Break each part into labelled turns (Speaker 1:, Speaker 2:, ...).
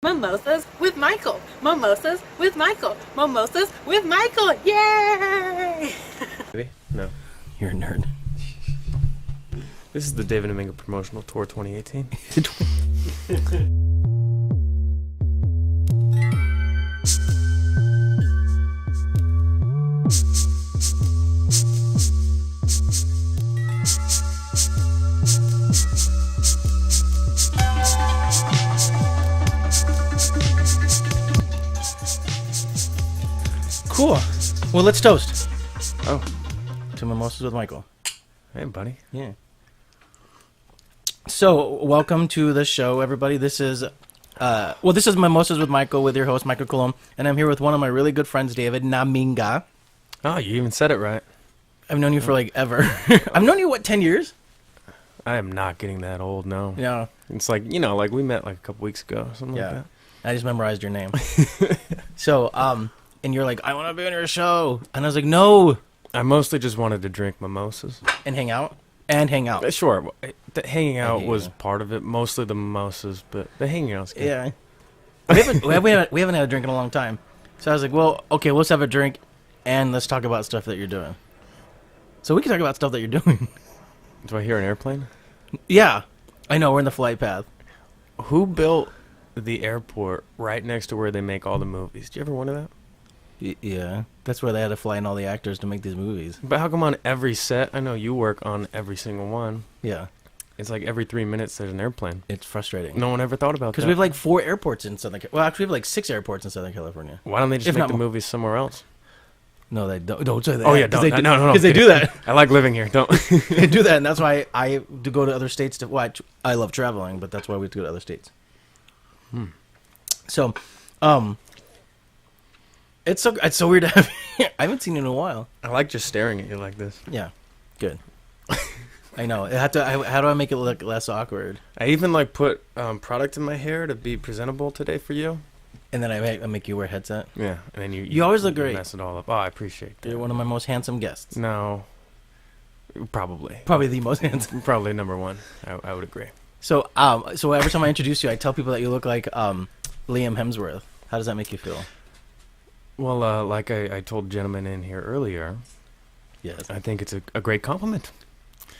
Speaker 1: Mimosas with Michael. Mimosas with Michael. Mimosas with Michael. Yay!
Speaker 2: No.
Speaker 3: You're a nerd.
Speaker 2: This is the David Namminga promotional tour 2018.
Speaker 3: Cool. Well, let's toast
Speaker 2: Oh,
Speaker 3: to Mimosas with Michael.
Speaker 2: hey, buddy.
Speaker 3: Yeah. So, welcome to the show, everybody. This is, this is Mimosas with Michael with your host, Michael Coulomb, and I'm here with one of my really good friends, David Namminga.
Speaker 2: Oh, you even said it right.
Speaker 3: I've known you for like ever. I've known you, 10 years?
Speaker 2: I am not getting that old, no.
Speaker 3: Yeah.
Speaker 2: It's like, like we met like a couple weeks ago, something
Speaker 3: Yeah.
Speaker 2: like
Speaker 3: I just memorized your name. So, and you're like, I want to be on your show. And I was like, no.
Speaker 2: that. I mostly just wanted to drink mimosas.
Speaker 3: And hang out. And hang out.
Speaker 2: Sure, the hanging out
Speaker 3: hate
Speaker 2: was
Speaker 3: you.
Speaker 2: part of it, mostly the mimosas, but the hanging out's good.
Speaker 3: Yeah. We haven't had a drink in a long time. So I was like, well, okay, let's have a drink and let's talk about stuff that you're doing. So we can talk about stuff that you're doing.
Speaker 2: Do I hear an airplane?
Speaker 3: Yeah. I know, we're in the flight path.
Speaker 2: Who built the airport right next to where they make all the movies? Do you ever wonder that?
Speaker 3: Yeah. That's where they had to fly in all the actors to make these movies.
Speaker 2: But how come on every set, I know you work on every single one,
Speaker 3: Yeah.
Speaker 2: it's like every 3 minutes there's an airplane.
Speaker 3: It's frustrating.
Speaker 2: No one ever thought about that.
Speaker 3: Because we have like 4 airports in Southern California. Well, actually, we have like 6 airports in Southern California.
Speaker 2: Why don't they just
Speaker 3: If
Speaker 2: make
Speaker 3: not
Speaker 2: the
Speaker 3: more.
Speaker 2: movies somewhere else?
Speaker 3: No, they don't. Don't say that.
Speaker 2: Oh yeah,
Speaker 3: 'cause
Speaker 2: don't.
Speaker 3: they do,
Speaker 2: No.
Speaker 3: Because they do that.
Speaker 2: I like living here. Don't.
Speaker 3: They do that, and that's why I do go to other states to watch. I love traveling, but that's why we have to go to other states. So, it's so weird to have you. I haven't seen you in a while.
Speaker 2: I like just staring at you like this.
Speaker 3: Yeah, good. I know. How do I make it look less awkward?
Speaker 2: I even like put product in my hair to be presentable today for you.
Speaker 3: And then I make you wear a headset.
Speaker 2: Yeah, and then
Speaker 3: You always look great.
Speaker 2: Mess it all up. Oh, I appreciate that.
Speaker 3: You're one of my most handsome guests.
Speaker 2: No, probably
Speaker 3: Probably the most handsome.
Speaker 2: probably number one. I would agree.
Speaker 3: So every time I introduce you, I tell people that you look like Liam Hemsworth. How does that make you feel?
Speaker 2: Well, like I told gentlemen in here earlier,
Speaker 3: Yes,
Speaker 2: I think it's a great compliment.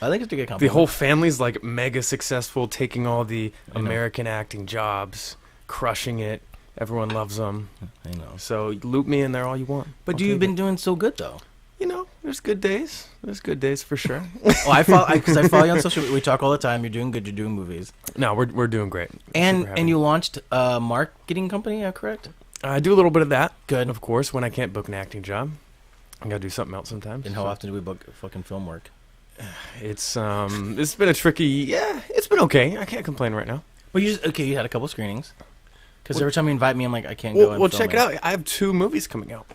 Speaker 3: I think it's a good
Speaker 2: The
Speaker 3: compliment.
Speaker 2: whole family's like mega successful, taking all the
Speaker 3: I know.
Speaker 2: American acting jobs, crushing it. Everyone loves them.
Speaker 3: I know.
Speaker 2: So loop me in there all you want.
Speaker 3: But
Speaker 2: I'll
Speaker 3: you've
Speaker 2: take
Speaker 3: been
Speaker 2: it.
Speaker 3: doing so good though.
Speaker 2: There's good days. There's good days for sure.
Speaker 3: Well, I follow you on social media. We talk all the time. You're doing good. You're doing movies.
Speaker 2: No, we're doing great. Super
Speaker 3: And
Speaker 2: happy.
Speaker 3: you launched a marketing company, correct?
Speaker 2: I do a little bit of that.
Speaker 3: Good.
Speaker 2: Of course, when I can't book an acting job, I gotta do something else sometimes.
Speaker 3: And how
Speaker 2: So
Speaker 3: often do we book fucking film work?
Speaker 2: It's been a tricky. Yeah, it's been okay. I can't complain right now.
Speaker 3: Well, you had a couple screenings. Because every time you invite me, I'm like, I can't go.
Speaker 2: Well, check it out. I have 2 movies coming out,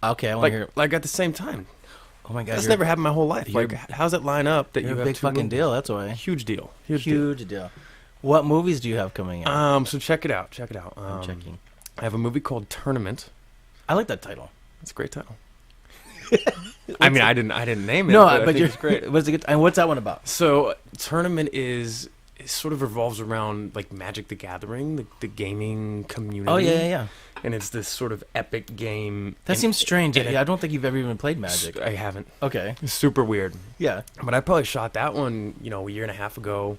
Speaker 3: Okay, I want to hear.
Speaker 2: like at the same time.
Speaker 3: Oh my god,
Speaker 2: That's never happened my whole life.
Speaker 3: you're-
Speaker 2: Like, how's it line up that
Speaker 3: You're
Speaker 2: you
Speaker 3: a
Speaker 2: have
Speaker 3: big
Speaker 2: 2
Speaker 3: fucking
Speaker 2: movies?
Speaker 3: deal. That's why.
Speaker 2: Huge deal. Huge deal.
Speaker 3: Huge deal. What movies do you have coming out?
Speaker 2: So check it out.
Speaker 3: I'm checking.
Speaker 2: I have a movie called Tournament.
Speaker 3: I like that title.
Speaker 2: It's a great title. I mean, I didn't name it.
Speaker 3: No,
Speaker 2: but I
Speaker 3: but
Speaker 2: think
Speaker 3: you're
Speaker 2: it's great.
Speaker 3: What's it? And what's that one about?
Speaker 2: So Tournament is it sort of revolves around like Magic the Gathering, the gaming community.
Speaker 3: Oh yeah.
Speaker 2: And it's this sort of epic game.
Speaker 3: That
Speaker 2: and-
Speaker 3: seems strange.
Speaker 2: and
Speaker 3: I don't think you've ever even played Magic.
Speaker 2: I haven't.
Speaker 3: Okay.
Speaker 2: It's super weird.
Speaker 3: Yeah.
Speaker 2: But I probably shot that one, a year and a half ago.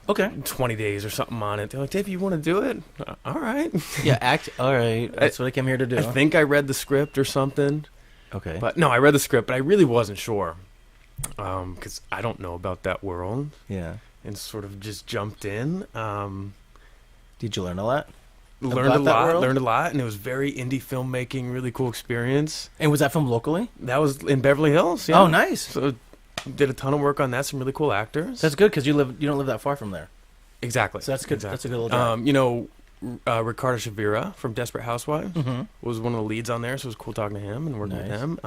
Speaker 3: Okay.
Speaker 2: 20 days or something on it. They're like, Dave, you want to do it? All right.
Speaker 3: Yeah. All right. That's what I came here to do.
Speaker 2: I think I read the script or something.
Speaker 3: Okay.
Speaker 2: But no, I read the script, but I really wasn't sure. Because I don't know about that world.
Speaker 3: Yeah.
Speaker 2: And sort of just jumped in.
Speaker 3: Did you learn a lot?
Speaker 2: Learned
Speaker 3: About that world?
Speaker 2: a lot, and it was very indie filmmaking, really cool experience.
Speaker 3: And was that filmed locally?
Speaker 2: That was in Beverly Hills. Yeah.
Speaker 3: Oh, nice.
Speaker 2: So did a ton of work on that. Some really cool actors.
Speaker 3: That's good because you don't live that far from there.
Speaker 2: exactly.
Speaker 3: So that's good.
Speaker 2: Exactly.
Speaker 3: That's a good little drive.
Speaker 2: Ricardo Shavira from Desperate Housewives
Speaker 3: Mm-hmm.
Speaker 2: was one of the leads on there, so it was cool talking to him and working with
Speaker 3: Nice.
Speaker 2: him.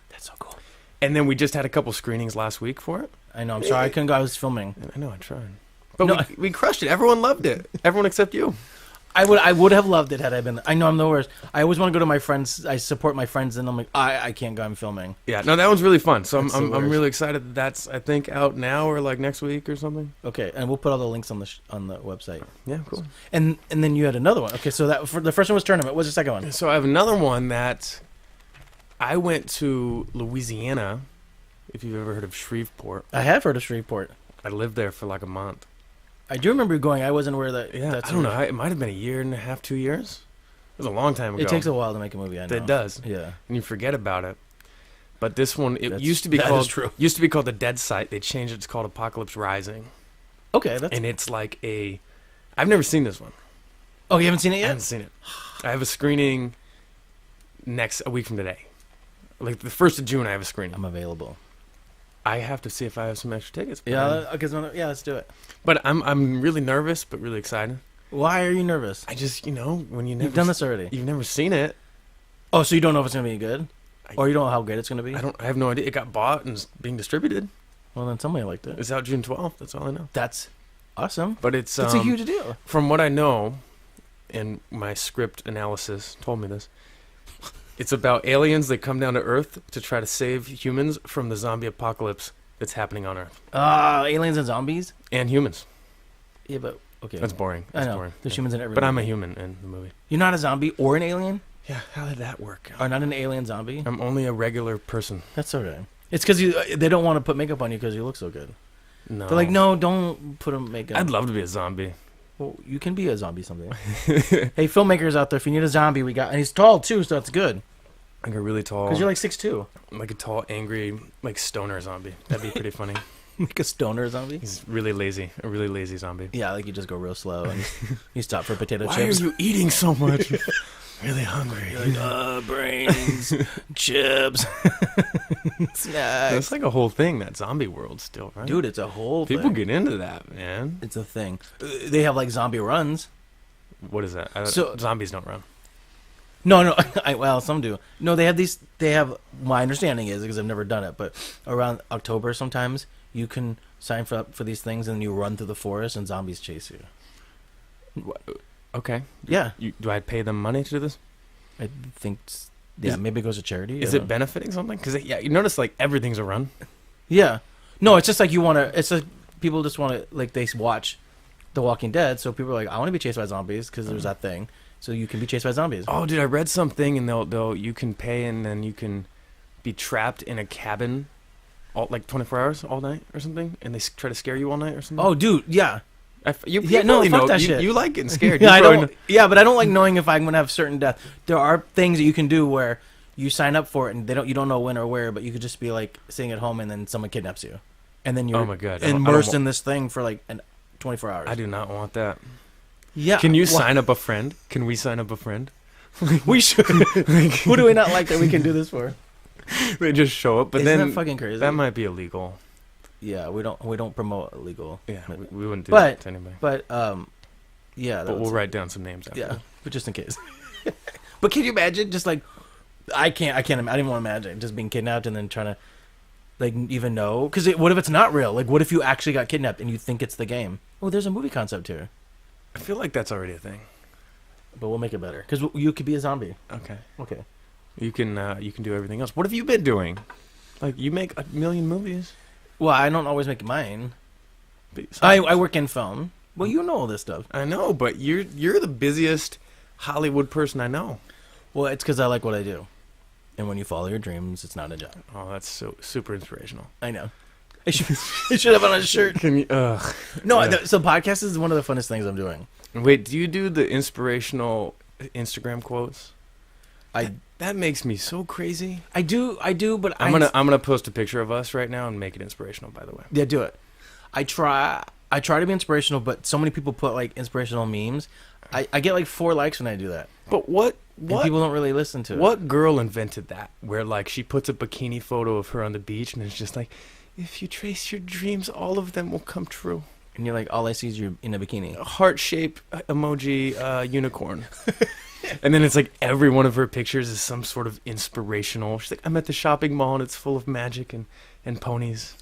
Speaker 3: That's so cool.
Speaker 2: And then we just had a couple screenings last week for it.
Speaker 3: I know. I'm sorry. I couldn't go. I was filming.
Speaker 2: And I know I tried, but
Speaker 3: No,
Speaker 2: we crushed it. Everyone loved it. Everyone except you.
Speaker 3: I would have loved it had I been. I know I'm the worst. I always want to go to my friends. I support my friends, and I'm like, I can't go. I'm filming.
Speaker 2: Yeah, no, that one's really fun. So
Speaker 3: That's the
Speaker 2: I'm
Speaker 3: worst.
Speaker 2: really excited that that's, I think, out now or like next week or something.
Speaker 3: Okay, and we'll put all the links on the website.
Speaker 2: Yeah, cool.
Speaker 3: And then you had another one. Okay, so that for the first one was tournament. What's the second one?
Speaker 2: So I have another one that I went to Louisiana. If you've ever heard of Shreveport,
Speaker 3: I have heard of Shreveport.
Speaker 2: I lived there for like a month.
Speaker 3: I do remember going. I wasn't aware that.
Speaker 2: Yeah,
Speaker 3: that's
Speaker 2: I don't know. It might have been a year and a half, 2 years. It was a long time ago.
Speaker 3: It takes a while to make a movie. I know.
Speaker 2: It does.
Speaker 3: Yeah.
Speaker 2: And you forget about it. But this one, it
Speaker 3: That's-
Speaker 2: used to be
Speaker 3: that is
Speaker 2: called
Speaker 3: true.
Speaker 2: used to be called The Dead Site. They changed it. It's called Apocalypse Rising,
Speaker 3: Okay, that's.
Speaker 2: and it's like a. I've never seen this one.
Speaker 3: Oh, you haven't seen it
Speaker 2: I
Speaker 3: yet?
Speaker 2: haven't seen it. I have a screening a week from today. Like the 1st of June, I have a screening.
Speaker 3: I'm available.
Speaker 2: I have to see if I have some extra tickets.
Speaker 3: Yeah, yeah, let's do it.
Speaker 2: But I'm really nervous, but really excited.
Speaker 3: Why are you nervous?
Speaker 2: I just, when you never
Speaker 3: You've done this already.
Speaker 2: you've never seen it.
Speaker 3: Oh, so you don't know if it's gonna be good,
Speaker 2: I-
Speaker 3: or you don't know how good it's gonna be?
Speaker 2: I have no idea. It got bought and is being distributed.
Speaker 3: Well, then somebody liked it.
Speaker 2: It's out June 12th. That's all I know.
Speaker 3: That's awesome.
Speaker 2: But it's
Speaker 3: That's a huge deal.
Speaker 2: from what I know, and my script analysis told me this. It's about aliens that come down to Earth to try to save humans from the zombie apocalypse that's happening on Earth.
Speaker 3: Aliens and zombies.
Speaker 2: And humans.
Speaker 3: Yeah, but okay.
Speaker 2: That's boring.
Speaker 3: I
Speaker 2: That's
Speaker 3: know.
Speaker 2: boring.
Speaker 3: There's
Speaker 2: Yeah.
Speaker 3: humans in every.
Speaker 2: But I'm a
Speaker 3: movie.
Speaker 2: human in the movie.
Speaker 3: You're not a zombie or an alien,
Speaker 2: Yeah, how did that work?
Speaker 3: or not an alien zombie.
Speaker 2: I'm only a regular person.
Speaker 3: That's okay. It's because they don't want to put makeup on you because you look so good.
Speaker 2: No.
Speaker 3: They're like, no, don't put on makeup.
Speaker 2: I'd love to be a zombie.
Speaker 3: Well, you can be a zombie someday. Hey, filmmakers out there, if you need a zombie, we got. And he's tall too, so that's good.
Speaker 2: Like a really tall,
Speaker 3: Because you're like 6'2".
Speaker 2: like a tall, angry, like stoner zombie. That'd be pretty funny.
Speaker 3: Like a stoner zombie.
Speaker 2: He's really lazy, a really lazy zombie.
Speaker 3: Yeah, like you just go real slow and you stop for potato
Speaker 2: Why
Speaker 3: chips.
Speaker 2: are you eating so much? Really hungry.
Speaker 3: You're like, brains, chips, snacks.
Speaker 2: That's like a whole thing, that zombie world still, right?
Speaker 3: Dude, it's a whole
Speaker 2: People
Speaker 3: thing.
Speaker 2: get into that, man.
Speaker 3: It's a thing. They have like zombie runs.
Speaker 2: What is that?
Speaker 3: So-
Speaker 2: Zombies don't run.
Speaker 3: No, well, some do. No, they have these. They have. My understanding is because I've never done it, but around October sometimes you can sign up for these things and you run through the forest and zombies chase you.
Speaker 2: Okay.
Speaker 3: Yeah,
Speaker 2: Do I pay them money to do this?
Speaker 3: I think. Yeah,
Speaker 2: Is-
Speaker 3: maybe it goes to charity.
Speaker 2: Is
Speaker 3: I
Speaker 2: it
Speaker 3: don't-
Speaker 2: benefiting something? Because you notice like everything's a run.
Speaker 3: Yeah. No, it's just like you want to. It's like people just want to like they watch The Walking Dead, so people are like, I want to be chased by zombies because there's that thing. So you can be chased by zombies.
Speaker 2: Oh, dude, I read something, and they'll you can pay, and then you can be trapped in a cabin, like 24 hours all night or something, and they try to scare you all night or something.
Speaker 3: Oh, dude, yeah.
Speaker 2: You
Speaker 3: Yeah, no,
Speaker 2: probably
Speaker 3: fuck
Speaker 2: know.
Speaker 3: that
Speaker 2: you,
Speaker 3: shit.
Speaker 2: you like getting scared.
Speaker 3: Yeah,
Speaker 2: You
Speaker 3: I
Speaker 2: probably
Speaker 3: don't. Yeah, but I don't like knowing if I'm gonna have certain death. There are things that you can do where you sign up for it and you don't know when or where, but you could just be like sitting at home and then someone kidnaps you, and then you're
Speaker 2: Oh my God, I don't
Speaker 3: immersed
Speaker 2: wa-
Speaker 3: in this thing for like 24 hours.
Speaker 2: I do not want that.
Speaker 3: Yeah.
Speaker 2: Can you
Speaker 3: wha-
Speaker 2: sign up a friend? Can we sign up a friend?
Speaker 3: We should. Who do we not like that we can do this for?
Speaker 2: They just show up, but
Speaker 3: Isn't
Speaker 2: then
Speaker 3: that fucking crazy?
Speaker 2: that might be illegal.
Speaker 3: Yeah, we don't promote illegal.
Speaker 2: Yeah, we wouldn't do
Speaker 3: But-
Speaker 2: that to anybody.
Speaker 3: But yeah,
Speaker 2: But we'll write down some names after.
Speaker 3: yeah, but just in case. But can you imagine just like I don't even want to imagine just being kidnapped and then trying to like even know because what if it's not real? Like what if you actually got kidnapped and you think it's the game? Oh, there's a movie concept here,
Speaker 2: I feel like that's already a thing.
Speaker 3: but we'll make it better because you could be a zombie.
Speaker 2: Okay.
Speaker 3: Okay.
Speaker 2: You can do everything else. What have you been doing? Like you make a million movies.
Speaker 3: Well, I don't always make mine.
Speaker 2: Besides-
Speaker 3: I work in film. Well, you know all this stuff.
Speaker 2: I know, but you're the busiest Hollywood person I know.
Speaker 3: Well, it's because I like what I do, and when you follow your dreams, it's not a job.
Speaker 2: Oh, that's so super inspirational.
Speaker 3: I know. I should have it on a shirt.
Speaker 2: Can you? Ugh.
Speaker 3: No,
Speaker 2: Yeah.
Speaker 3: so podcast is one of the funnest things I'm doing.
Speaker 2: Wait, do you do the inspirational Instagram quotes?
Speaker 3: I
Speaker 2: That makes me so crazy.
Speaker 3: I do, but
Speaker 2: I'm gonna post a picture of us right now and make it inspirational. By the way.
Speaker 3: Yeah, do it. I try to be inspirational, but so many people put like inspirational memes. I get like 4 likes when I do that.
Speaker 2: But what
Speaker 3: And people don't really listen to it.
Speaker 2: What girl invented that? Where like she puts a bikini photo of her on the beach and it's just like, if you trace your dreams, all of them will come true.
Speaker 3: And you're like, all I see is you in a bikini.
Speaker 2: A heart-shaped emoji unicorn. And then it's like every one of her pictures is some sort of inspirational. She's like, I'm at the shopping mall and it's full of magic and ponies.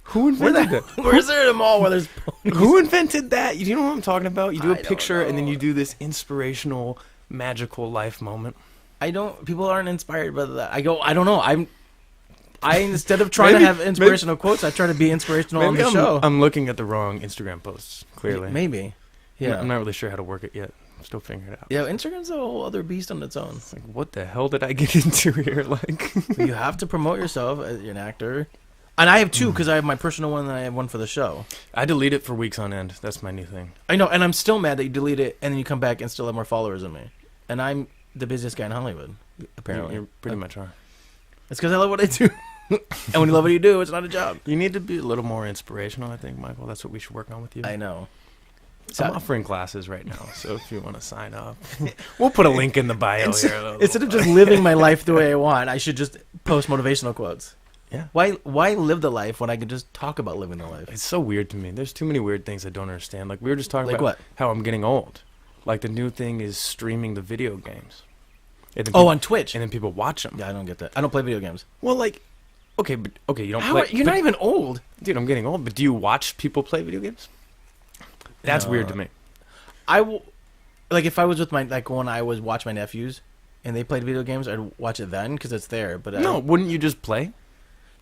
Speaker 2: Who invented that?
Speaker 3: Where's there a mall where there's ponies?
Speaker 2: Who invented that? You know what I'm talking about? You do a
Speaker 3: I don't
Speaker 2: picture and then
Speaker 3: know.
Speaker 2: you do this inspirational, magical life moment.
Speaker 3: People aren't inspired by that. I don't know. I instead of trying
Speaker 2: Maybe-
Speaker 3: to have inspirational quotes, I try to be inspirational on
Speaker 2: Maybe
Speaker 3: the show.
Speaker 2: I'm looking at the wrong Instagram posts, clearly.
Speaker 3: Maybe. Yeah.
Speaker 2: I'm not really sure how to work it yet. I'm still figuring it out.
Speaker 3: Yeah, Instagram's a whole other beast on its own.
Speaker 2: It's like, what the hell did I get into here? Like,
Speaker 3: You have to promote yourself as you're an actor. And I have two, because I have my personal one and I have one for the show.
Speaker 2: I delete it for weeks on end. That's my new thing.
Speaker 3: I know, and I'm still mad that you delete it and then you come back and still have more followers than me. And I'm the busiest guy in Hollywood, apparently.
Speaker 2: You pretty much are.
Speaker 3: It's because I love what I do. And when you love what you do, it's not a job.
Speaker 2: You need to be a little more inspirational, I think, Michael. That's what we should work on with you.
Speaker 3: I know.
Speaker 2: I'm offering classes right now, so if you want to sign up, we'll put a link in the bio here.
Speaker 3: Instead of just living my life the way I want, I should just post motivational quotes.
Speaker 2: Yeah.
Speaker 3: Why live the life when I can just talk about living the life?
Speaker 2: It's so weird to me. There's too many weird things I don't understand. Like, we were just talking
Speaker 3: Like
Speaker 2: about
Speaker 3: what?
Speaker 2: how I'm getting old. Like, the new thing is streaming the video games. And then
Speaker 3: Oh,
Speaker 2: people-
Speaker 3: on Twitch.
Speaker 2: and then people watch them.
Speaker 3: Yeah, I don't get that. I don't play video games.
Speaker 2: Well, like, okay, you don't
Speaker 3: How
Speaker 2: play.
Speaker 3: are, you're
Speaker 2: but-
Speaker 3: not even old.
Speaker 2: Dude, I'm getting old, but do you watch people play video games? That's
Speaker 3: No.
Speaker 2: weird to me.
Speaker 3: Like if I was with my when I was watch my nephews, and they played video games, I'd watch it then because it's there. But
Speaker 2: No, wouldn't you just play? I'm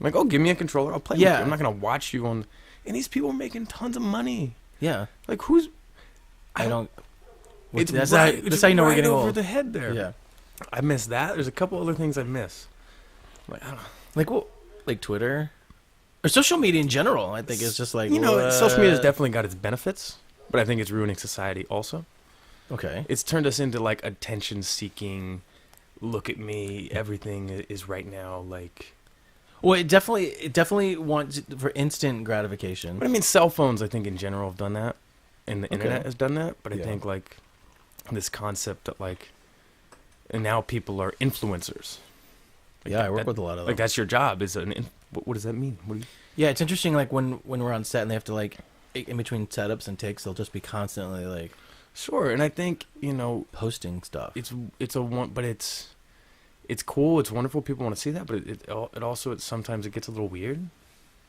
Speaker 2: like, oh, give me a controller, I'll play.
Speaker 3: Yeah.
Speaker 2: with you. I'm not gonna watch you on. And these people are making tons of money.
Speaker 3: yeah,
Speaker 2: Like, who's?
Speaker 3: I don't.
Speaker 2: It's
Speaker 3: that's
Speaker 2: right,
Speaker 3: how, that's how you know we're
Speaker 2: right
Speaker 3: getting
Speaker 2: over
Speaker 3: old.
Speaker 2: the head there.
Speaker 3: Yeah,
Speaker 2: I miss that. There's a couple other things I miss. Like, I don't know.
Speaker 3: like what? Like Twitter, or social media in general. I think it's just like
Speaker 2: Social media has definitely got its benefits, but I think it's ruining society also.
Speaker 3: Okay.
Speaker 2: It's turned us into like attention-seeking. Look at me. Everything is right now like.
Speaker 3: Well, it definitely wants for instant gratification.
Speaker 2: But I mean, cell phones, I think in general have done that, and the
Speaker 3: Okay.
Speaker 2: internet has done that. But I
Speaker 3: Yeah.
Speaker 2: think like this concept that like, and now people are influencers. Like,
Speaker 3: Yeah, I work
Speaker 2: that-
Speaker 3: with a lot of them.
Speaker 2: Like that's your job. Is what does that mean? What do you?
Speaker 3: Yeah, it's interesting. Like when we're on set and they have to like in between setups and takes, they'll just be constantly like
Speaker 2: Sure, and I think
Speaker 3: posting stuff.
Speaker 2: it's a one, but it's cool. It's wonderful. People want to see that, but it also sometimes it gets a little weird.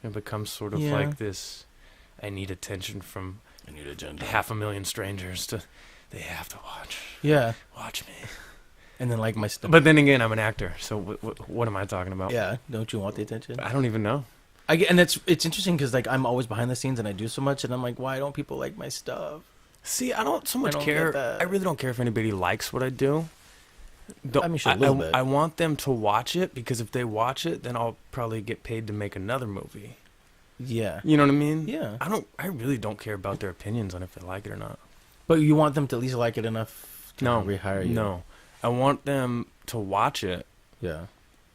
Speaker 2: It becomes sort of
Speaker 3: Yeah.
Speaker 2: like this. I need attention from
Speaker 3: I need agenda.
Speaker 2: 500,000 strangers to. They have to
Speaker 3: Yeah,
Speaker 2: watch me.
Speaker 3: and then like my stuff.
Speaker 2: But then again, I'm an actor, so what am I talking about?
Speaker 3: Yeah, don't you want the attention?
Speaker 2: I don't even know.
Speaker 3: I get, and it's interesting because like I'm always behind the scenes and I do so much, and I'm like, why don't people like my stuff?
Speaker 2: See, I don't so much
Speaker 3: don't
Speaker 2: care.
Speaker 3: get that.
Speaker 2: I really don't care if anybody likes what I do.
Speaker 3: I mean, sure, a little bit.
Speaker 2: I want them to watch it because if they watch it, then I'll probably get paid to make another movie.
Speaker 3: Yeah,
Speaker 2: You know what I mean?
Speaker 3: yeah.
Speaker 2: I really don't care about their opinions on if they like it or not.
Speaker 3: But you want them to at least like it enough to
Speaker 2: No,
Speaker 3: rehire you.
Speaker 2: No, I want them to watch it,
Speaker 3: Yeah.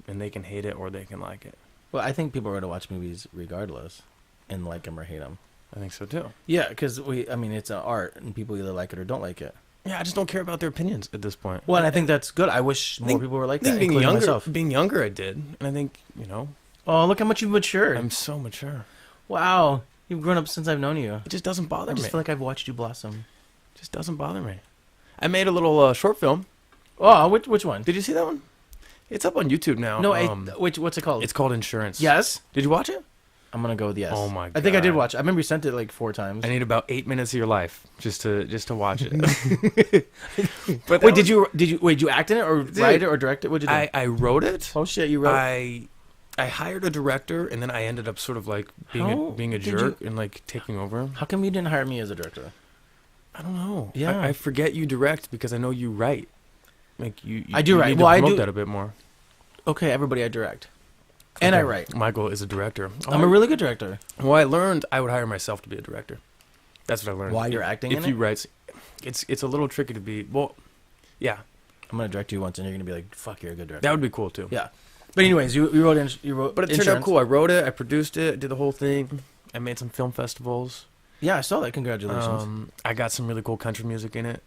Speaker 2: and they can hate it or they can like it.
Speaker 3: Well, I think people are going to watch movies regardless, and like them or hate them.
Speaker 2: I think so too.
Speaker 3: Yeah, because I mean, it's an art, and people either like it or don't like it.
Speaker 2: Yeah, I just don't care about their opinions at this point.
Speaker 3: Well, and I think that's good. I wish more
Speaker 2: think-
Speaker 3: people were like
Speaker 2: I think
Speaker 3: that,
Speaker 2: being
Speaker 3: including
Speaker 2: younger,
Speaker 3: myself.
Speaker 2: being younger, I did, and I think
Speaker 3: Oh, look how much you've matured.
Speaker 2: I'm so mature.
Speaker 3: Wow, you've grown up since I've known you.
Speaker 2: It just doesn't bother
Speaker 3: I
Speaker 2: me.
Speaker 3: just feel like I've watched you blossom.
Speaker 2: It just doesn't bother me. I made a little short film.
Speaker 3: Oh, which one?
Speaker 2: Did you see that one? It's up on YouTube now.
Speaker 3: No, what's it called?
Speaker 2: It's called Insurance.
Speaker 3: Yes.
Speaker 2: Did you watch it?
Speaker 3: I'm gonna go with yes.
Speaker 2: Oh my
Speaker 3: I think I did
Speaker 2: God.
Speaker 3: watch. I remember you sent it like 4 times.
Speaker 2: I need about 8 minutes of your life just to watch it. But
Speaker 3: Wait, did you act in it or
Speaker 2: Dude,
Speaker 3: write it or direct it? What'd you do?
Speaker 2: I wrote it.
Speaker 3: Oh shit, you wrote.
Speaker 2: I hired a director, and then I ended up sort of like
Speaker 3: How
Speaker 2: being a
Speaker 3: did
Speaker 2: jerk and like taking over.
Speaker 3: How come you didn't hire me as a director?
Speaker 2: I don't know.
Speaker 3: Yeah.
Speaker 2: I forget you direct because I know you write. Like you
Speaker 3: I do
Speaker 2: you
Speaker 3: write.
Speaker 2: Need to
Speaker 3: Well, I
Speaker 2: promote
Speaker 3: do-
Speaker 2: that a bit more.
Speaker 3: Okay, everybody, I direct, and I
Speaker 2: Okay.
Speaker 3: write.
Speaker 2: Michael is a director.
Speaker 3: I'm a really good director.
Speaker 2: Well, I learned I would hire myself to be a director. That's what I learned.
Speaker 3: While you're acting
Speaker 2: if
Speaker 3: in
Speaker 2: you
Speaker 3: it?
Speaker 2: write, it's a little tricky to be. Well, yeah,
Speaker 3: I'm gonna direct you once, and you're gonna be like, "Fuck, you're a good director."
Speaker 2: that would be cool too.
Speaker 3: Yeah. But anyways, you wrote.
Speaker 2: But it turned out
Speaker 3: Insurance.
Speaker 2: cool. I wrote it. I produced it. Did the whole thing. I made some film festivals.
Speaker 3: Yeah, I saw that. Congratulations.
Speaker 2: I got some really cool country music in it.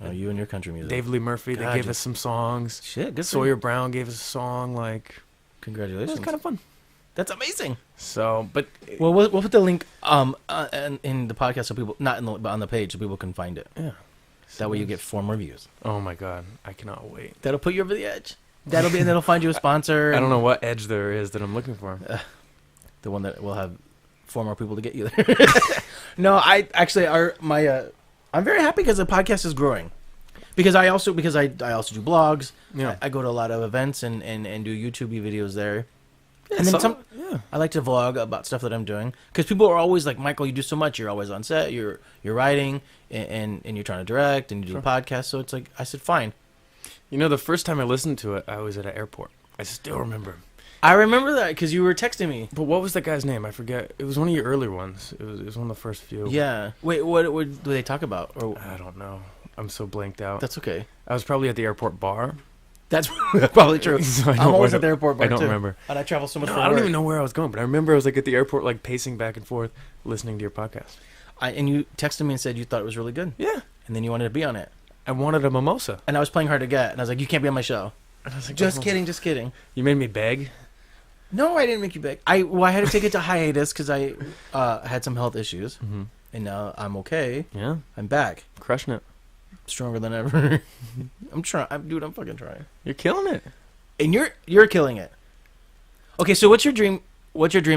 Speaker 3: Oh, you and your country music.
Speaker 2: Dave Lee Murphy. They
Speaker 3: God,
Speaker 2: gave
Speaker 3: you-
Speaker 2: us some songs.
Speaker 3: Shit, good.
Speaker 2: Sawyer Brown gave us a song. Like it
Speaker 3: Congratulations.
Speaker 2: was kind of fun.
Speaker 3: That's amazing.
Speaker 2: So, but
Speaker 3: Well, we'll put the link in the podcast so people but on the page so people can find it.
Speaker 2: yeah.
Speaker 3: That way you get 4 more views.
Speaker 2: Oh my god, I cannot wait.
Speaker 3: That'll put you over the edge. That'll find you a sponsor.
Speaker 2: I don't know what edge there is that I'm looking for.
Speaker 3: The one that will have 4 more people to get you there. No, I actually I'm very happy because the podcast is growing. Because I also do blogs.
Speaker 2: Yeah.
Speaker 3: I go to a lot of events and do YouTube videos there.
Speaker 2: Yeah,
Speaker 3: And then I like to vlog about stuff that I'm doing because people are always like, Michael, you do so much. You're always on set. You're writing and you're trying to direct and you do a podcast. So it's like I said, fine.
Speaker 2: You know, the first time I listened to it, I was at an airport. I still remember.
Speaker 3: I remember that because you were texting me.
Speaker 2: But what was that guy's name? I forget. It was one of your earlier ones. It was one of the first few.
Speaker 3: Yeah. Wait, what do they talk about? Or
Speaker 2: I don't know. I'm so blanked out.
Speaker 3: that's okay.
Speaker 2: I was probably at the airport bar.
Speaker 3: That's probably true.
Speaker 2: So
Speaker 3: I'm always at the airport bar
Speaker 2: I don't
Speaker 3: too.
Speaker 2: remember.
Speaker 3: And I travel so much.
Speaker 2: No,
Speaker 3: for
Speaker 2: I don't
Speaker 3: work.
Speaker 2: even know where I was going, but I remember I was like at the airport, like pacing back and forth, listening to your podcast.
Speaker 3: And you texted me and said you thought it was really good.
Speaker 2: Yeah.
Speaker 3: And then you wanted to be on it.
Speaker 2: I wanted a mimosa.
Speaker 3: And I was playing hard to get. And I was like, you can't be on my show.
Speaker 2: And I was like,
Speaker 3: Just
Speaker 2: oh.
Speaker 3: kidding, just kidding.
Speaker 2: You made me beg.
Speaker 3: No, I didn't make you beg. I had to take it to hiatus because I had some health issues.
Speaker 2: Mm-hmm.
Speaker 3: And now I'm okay.
Speaker 2: Yeah.
Speaker 3: I'm back.
Speaker 2: Crushing it.
Speaker 3: Stronger than ever. I'm trying. Dude, I'm fucking trying.
Speaker 2: You're killing it.
Speaker 3: And you're killing it. Okay, so what's your dream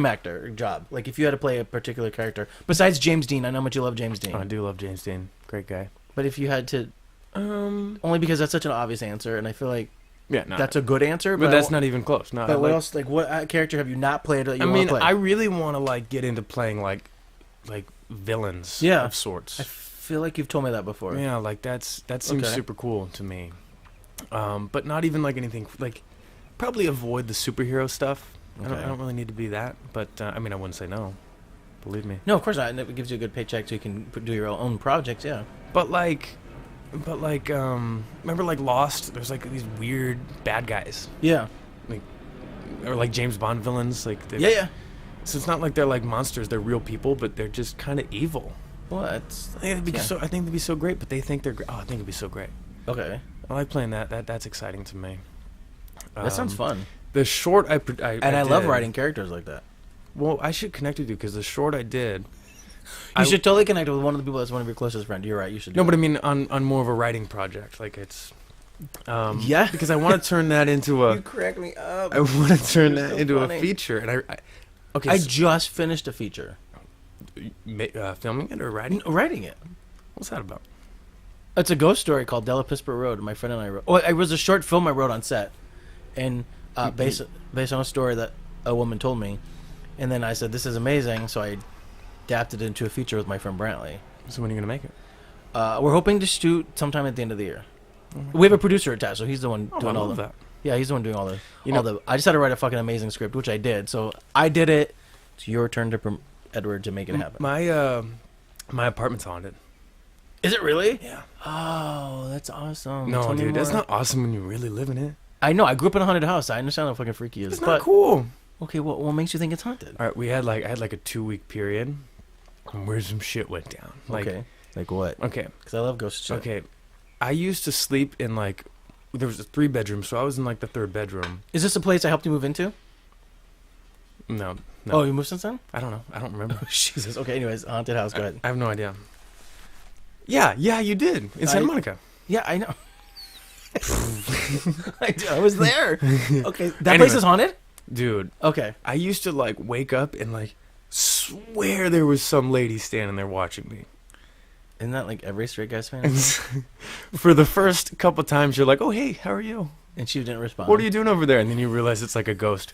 Speaker 3: actor job? Like if you had to play a particular character besides James Dean. I know how much you love James Dean.
Speaker 2: Oh, I do love James Dean. Great guy.
Speaker 3: But if you had to, only because that's such an obvious answer, and I feel like
Speaker 2: Yeah, no.
Speaker 3: that's a good answer.
Speaker 2: But that's not even close. No.
Speaker 3: But what else? Like what character have you not played that you
Speaker 2: I
Speaker 3: want
Speaker 2: mean,
Speaker 3: to play?
Speaker 2: I really want to like get into playing like villains.
Speaker 3: Yeah.
Speaker 2: Of sorts.
Speaker 3: I feel like you've told me that before.
Speaker 2: Yeah, like that seems
Speaker 3: Okay.
Speaker 2: super cool to me. But not even like anything like probably avoid the superhero stuff. I
Speaker 3: Okay.
Speaker 2: don't really need to be that, but I mean I wouldn't say no. Believe me.
Speaker 3: No, of course not. And it gives you a good paycheck so you can do your own projects. Yeah.
Speaker 2: But remember like Lost? There's like these weird bad guys,
Speaker 3: Yeah.
Speaker 2: or like James Bond villains. Like
Speaker 3: Yeah.
Speaker 2: So it's not like they're like monsters; they're real people, but they're just kind of evil.
Speaker 3: Well, that's
Speaker 2: I think
Speaker 3: yeah.
Speaker 2: I think they'd be so great, but they think they're great. Oh, I think it'd be so great.
Speaker 3: Okay.
Speaker 2: I like playing that. That's exciting to me.
Speaker 3: That sounds fun.
Speaker 2: The short I
Speaker 3: love
Speaker 2: did-
Speaker 3: writing characters like that.
Speaker 2: Well, I should connect with you because the short I did.
Speaker 3: You should totally connect with one of the people that's one of your closest friends. You're right. You should. Do
Speaker 2: No, but I
Speaker 3: that.
Speaker 2: mean on more of a writing project. Like it's.
Speaker 3: Yeah.
Speaker 2: Because I want to turn that into a.
Speaker 3: You crack me up.
Speaker 2: I want to turn
Speaker 3: You're
Speaker 2: that
Speaker 3: so
Speaker 2: into
Speaker 3: funny.
Speaker 2: a feature, and okay.
Speaker 3: I just finished a feature.
Speaker 2: Filming it or writing?
Speaker 3: Writing it.
Speaker 2: What's that about?
Speaker 3: It's a ghost story called Delapisper Road. My friend and I wrote. Oh, it was a short film I wrote on set, and based on a story that a woman told me, and then I said, "This is amazing," so I adapted it into a feature with my friend Brantley.
Speaker 2: So when are you gonna make it?
Speaker 3: We're hoping to shoot sometime at the end of the year. We have a producer attached, so he's the one
Speaker 2: Oh,
Speaker 3: doing
Speaker 2: I
Speaker 3: all
Speaker 2: love
Speaker 3: the.
Speaker 2: that.
Speaker 3: Yeah, he's the one doing all the.
Speaker 2: You
Speaker 3: all
Speaker 2: know-
Speaker 3: the. I just had to write a fucking amazing script, which I did. So I did it. It's your turn to Edward to make it happen.
Speaker 2: My apartment's haunted.
Speaker 3: Is it really?
Speaker 2: Yeah.
Speaker 3: Oh, that's awesome.
Speaker 2: No,
Speaker 3: Tell me
Speaker 2: dude, that's
Speaker 3: more.
Speaker 2: not awesome when you really live in it.
Speaker 3: I know. I grew up in a haunted house. I understand how fucking freaky it is.
Speaker 2: It's
Speaker 3: but
Speaker 2: not cool.
Speaker 3: okay, what makes you think it's haunted?
Speaker 2: All right, I had like a 2-week period where some shit went down.
Speaker 3: Like what?
Speaker 2: Okay.
Speaker 3: Because I love ghost shit.
Speaker 2: Okay. I used to sleep in there was a 3-bedroom, so I was in like the 3rd bedroom.
Speaker 3: Is this a place I helped you move into?
Speaker 2: No.
Speaker 3: Oh, you moved since then?
Speaker 2: I don't know. I don't remember.
Speaker 3: Jesus. Okay. Anyways, haunted house. Go ahead.
Speaker 2: I have no idea. Yeah, you did in Santa Monica.
Speaker 3: Yeah, I know. I was there. Okay, that
Speaker 2: Anyway.
Speaker 3: place is haunted.
Speaker 2: Dude,
Speaker 3: Okay.
Speaker 2: I used to wake up and swear there was some lady standing there watching me.
Speaker 3: Isn't that like every straight guy's fan?
Speaker 2: For the first couple times, you're like, "Oh, hey, how are you?
Speaker 3: And she didn't respond.
Speaker 2: What are you doing over there?" And then you realize it's like a ghost,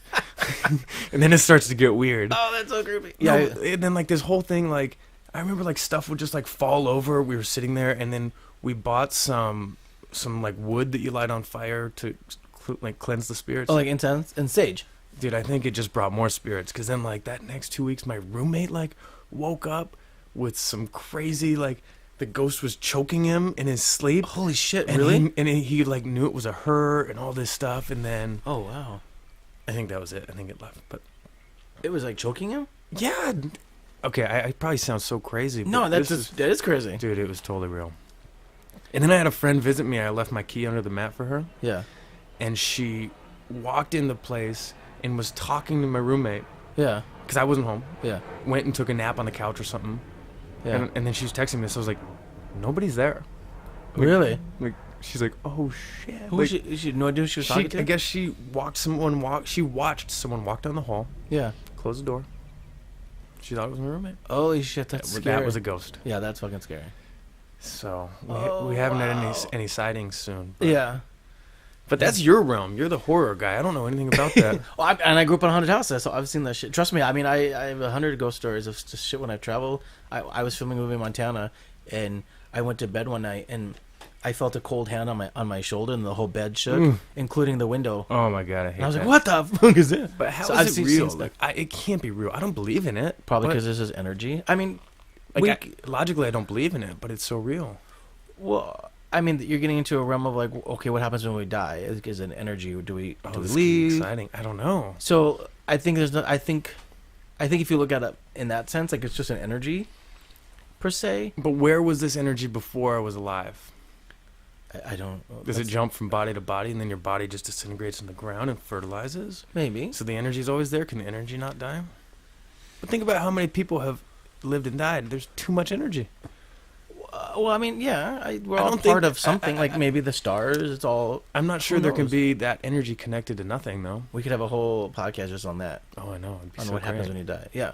Speaker 2: and then it starts to get weird.
Speaker 3: Oh, that's so creepy.
Speaker 2: No,
Speaker 3: Yeah.
Speaker 2: and then this whole thing, I remember stuff would just fall over. We were sitting there, and then we bought some wood that you light on fire to cleanse the spirits.
Speaker 3: Oh, like incense and sage.
Speaker 2: Dude, I think it just brought more spirits. Because then that next 2 weeks, my roommate woke up with some crazy the ghost was choking him in his sleep.
Speaker 3: Holy shit!
Speaker 2: And
Speaker 3: Really?
Speaker 2: he knew it was a her and all this stuff. And then
Speaker 3: Oh wow!
Speaker 2: I think that was it. I think it left. But
Speaker 3: It was like choking him.
Speaker 2: yeah, okay, I probably sound so crazy.
Speaker 3: No,
Speaker 2: but
Speaker 3: that is crazy.
Speaker 2: dude, it was totally real. And then I had a friend visit me. I left my key under the mat for her,
Speaker 3: Yeah.
Speaker 2: and she walked in the place and was talking to my roommate
Speaker 3: Yeah.
Speaker 2: because I wasn't home.
Speaker 3: Yeah.
Speaker 2: Went and took a nap on the couch or something.
Speaker 3: Yeah.
Speaker 2: And then she was texting me, so I was like, nobody's there.
Speaker 3: Really?
Speaker 2: She's like, oh shit.
Speaker 3: Who was she? She had no idea who she was talking to.
Speaker 2: I guess she watched someone walk. She watched someone walk down the hall,
Speaker 3: Yeah.
Speaker 2: close the door, She thought it was my roommate.
Speaker 3: Holy shit, that's scary.
Speaker 2: That was a ghost.
Speaker 3: Yeah, that's fucking scary.
Speaker 2: So we haven't had any sightings soon. But,
Speaker 3: Yeah.
Speaker 2: but that's your realm. You're the horror guy. I don't know anything about that.
Speaker 3: Well, and I grew up in a haunted house, so I've seen that shit. Trust me, I mean, I have 100 ghost stories of just shit when I travel. I was filming a movie in Montana, and I went to bed one night, and I felt a cold hand on my shoulder, and the whole bed shook, including the window.
Speaker 2: Oh my god, I hate
Speaker 3: And I was
Speaker 2: that.
Speaker 3: like, "What the fuck is this?"
Speaker 2: But how
Speaker 3: So
Speaker 2: is
Speaker 3: I've
Speaker 2: it
Speaker 3: seen
Speaker 2: real?
Speaker 3: stuff.
Speaker 2: Like, it can't be real. I don't believe in it.
Speaker 3: Probably
Speaker 2: but,
Speaker 3: because this is energy. I mean,
Speaker 2: logically, I don't believe in it, but it's so real.
Speaker 3: well, I mean, you're getting into a realm of like, okay, what happens when we die? Is it energy? Do we
Speaker 2: Oh,
Speaker 3: do we
Speaker 2: this could be
Speaker 3: leave?
Speaker 2: exciting. I don't know.
Speaker 3: So I think there's no. I think if you look at it in that sense, like it's just an energy, per se.
Speaker 2: But where was this energy before I was alive?
Speaker 3: I don't.
Speaker 2: Does it jump from body to body, and then your body just disintegrates in the ground and fertilizes?
Speaker 3: Maybe.
Speaker 2: So the energy's always there. Can the energy not die? But think about how many people have lived and died. There's too much energy.
Speaker 3: Well, I mean, yeah, we're
Speaker 2: I
Speaker 3: all
Speaker 2: don't
Speaker 3: part
Speaker 2: think-
Speaker 3: of something. Like maybe the stars. It's all.
Speaker 2: I'm not sure
Speaker 3: Who
Speaker 2: there can
Speaker 3: knows?
Speaker 2: be that energy connected to nothing, though.
Speaker 3: We could have a whole podcast just on that,
Speaker 2: Oh, I know. It'd be
Speaker 3: on
Speaker 2: so
Speaker 3: what happens
Speaker 2: great.
Speaker 3: when you die. Yeah.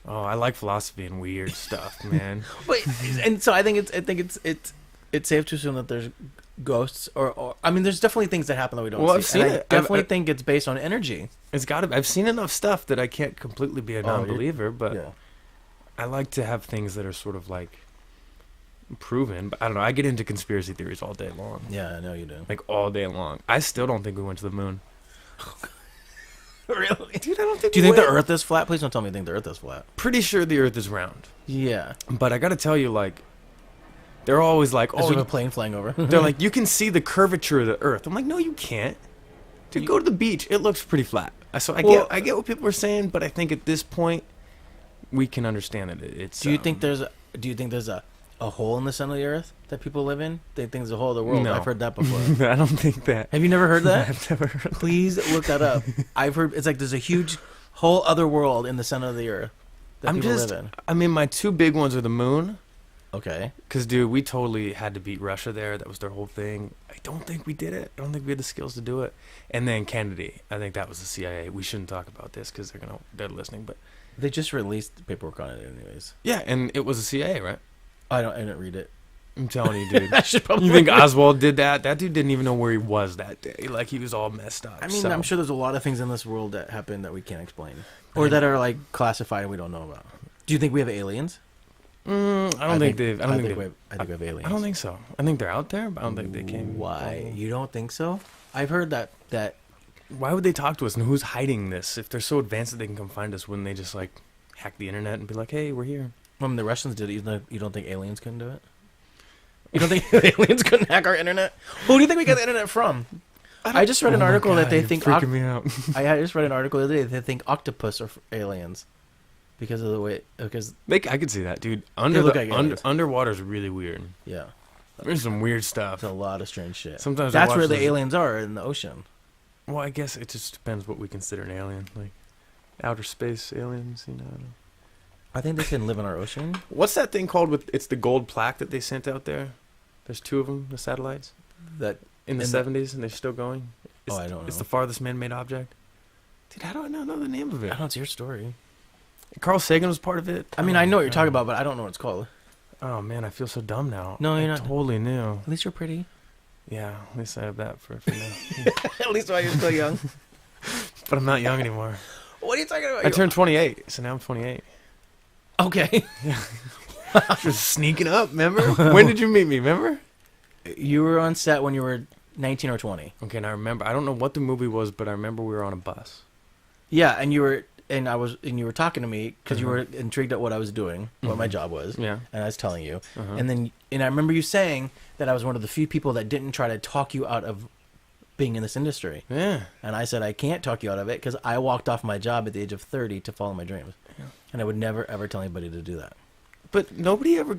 Speaker 2: Oh, I like philosophy and weird stuff, man.
Speaker 3: But and so I think it's safe to assume that there's ghosts or I mean, there's definitely things that happen that we don't
Speaker 2: Well,
Speaker 3: see.
Speaker 2: I've seen
Speaker 3: and
Speaker 2: it.
Speaker 3: I definitely
Speaker 2: I've-
Speaker 3: think it's based on energy.
Speaker 2: It's got to. I've seen enough stuff that I can't completely be a non-believer, but
Speaker 3: yeah.
Speaker 2: I like to have things that are sort of like proven. But I don't know. I get into conspiracy theories all day long.
Speaker 3: Yeah, I know you do.
Speaker 2: Like all day long. I still don't think we went to the moon.
Speaker 3: Really?
Speaker 2: Dude, I don't think
Speaker 3: Do you
Speaker 2: we
Speaker 3: think the
Speaker 2: went.
Speaker 3: Earth is flat? Please don't tell me you think the Earth is flat.
Speaker 2: Pretty sure the Earth is round.
Speaker 3: Yeah.
Speaker 2: But I got to tell you, like, they're always like,
Speaker 3: Is
Speaker 2: oh,
Speaker 3: there a plane flying over?
Speaker 2: they're like, you can see the curvature of the Earth. I'm like, no, you can't. Dude, go to the beach. It looks pretty flat. So
Speaker 3: Well-
Speaker 2: I get what people are saying, but I think at this point, we can understand it. It's.
Speaker 3: Do you think there's a hole in the center of the Earth that people live in? They think there's a hole in the world.
Speaker 2: No.
Speaker 3: I've heard that before.
Speaker 2: I don't think that.
Speaker 3: Have you never heard that?
Speaker 2: I've never heard.
Speaker 3: Please look that up. I've heard it's like there's a huge whole other world in the center of the Earth that people live in.
Speaker 2: I mean, my two big ones are the moon.
Speaker 3: Okay.
Speaker 2: Because, dude, we totally had to beat Russia there. That was their whole thing. I don't think we did it. I don't think we had the skills to do it. And then Kennedy. I think that was the CIA. We shouldn't talk about this because they're listening. But
Speaker 3: They just released paperwork on it, anyways.
Speaker 2: yeah, and it was the CIA, right?
Speaker 3: I didn't read it.
Speaker 2: I'm telling you, dude.
Speaker 3: I should probably.
Speaker 2: You think Oswald did that? That dude didn't even know where he was that day. Like, he was all messed up.
Speaker 3: I mean,
Speaker 2: so.
Speaker 3: I'm sure there's a lot of things in this world that happen that we can't explain, or that are like classified and we don't know about. Do you think we have aliens?
Speaker 2: I don't think they've. I don't think
Speaker 3: we
Speaker 2: they've.
Speaker 3: have, we have aliens.
Speaker 2: I don't think so. I think they're out there, but I don't think they came.
Speaker 3: Why? You don't think so? I've heard that
Speaker 2: Why would they talk to us? And who's hiding this? If they're so advanced that they can come find us, wouldn't they just like hack the internet and be like, "Hey, we're here"?
Speaker 3: when the Russians did it, you don't think aliens couldn't do it? You don't think aliens couldn't hack our internet? Who do you think we get the internet from? I just read an article that they think.
Speaker 2: freaking me out.
Speaker 3: I just read an article the other day that they think octopus are aliens because of the way. Because
Speaker 2: I could see that, dude.
Speaker 3: They look like
Speaker 2: Under
Speaker 3: aliens.
Speaker 2: underwater's really weird.
Speaker 3: yeah,
Speaker 2: There's some weird stuff.
Speaker 3: there's a lot of strange shit.
Speaker 2: Sometimes I
Speaker 3: That's
Speaker 2: watch
Speaker 3: where the
Speaker 2: those-
Speaker 3: aliens are, in the ocean.
Speaker 2: Well, I guess it just depends what we consider an alien, like outer space aliens. You know.
Speaker 3: I think they can live in our ocean.
Speaker 2: What's that thing called? It's the gold plaque that they sent out there. There's two of them, the satellites,
Speaker 3: That
Speaker 2: in the
Speaker 3: In the-
Speaker 2: 70s, and they're still going. It's,
Speaker 3: I don't know.
Speaker 2: It's the farthest man-made object. Dude, how do I not know the name of it?
Speaker 3: I don't know, it's your story.
Speaker 2: Carl Sagan was part of it.
Speaker 3: I mean, I know what you're talking about, but I don't know what it's called.
Speaker 2: Oh man, I feel so dumb now.
Speaker 3: No, you're
Speaker 2: I
Speaker 3: not.
Speaker 2: totally knew.
Speaker 3: At least you're pretty.
Speaker 2: Yeah, at least I have that for now.
Speaker 3: At least while you're still young.
Speaker 2: But I'm not young anymore.
Speaker 3: What are you talking about?
Speaker 2: I turned 28, so now I'm 28.
Speaker 3: Okay.
Speaker 2: Just sneaking up, remember? When did you meet me, remember?
Speaker 3: You were on set when you were 19 or 20.
Speaker 2: Okay, and I remember, I don't know what the movie was, but I remember we were on a bus.
Speaker 3: Yeah, and you were talking to me because you were intrigued at what I was doing, what my job was.
Speaker 2: Yeah.
Speaker 3: And I was telling you.
Speaker 2: Uh-huh.
Speaker 3: And I remember you saying that I was one of the few people that didn't try to talk you out of being in this industry.
Speaker 2: Yeah.
Speaker 3: And I said, I can't talk you out of it because I walked off my job at the age of 30 to follow my dreams.
Speaker 2: Yeah.
Speaker 3: And I would never, ever tell anybody to do that.
Speaker 2: But nobody ever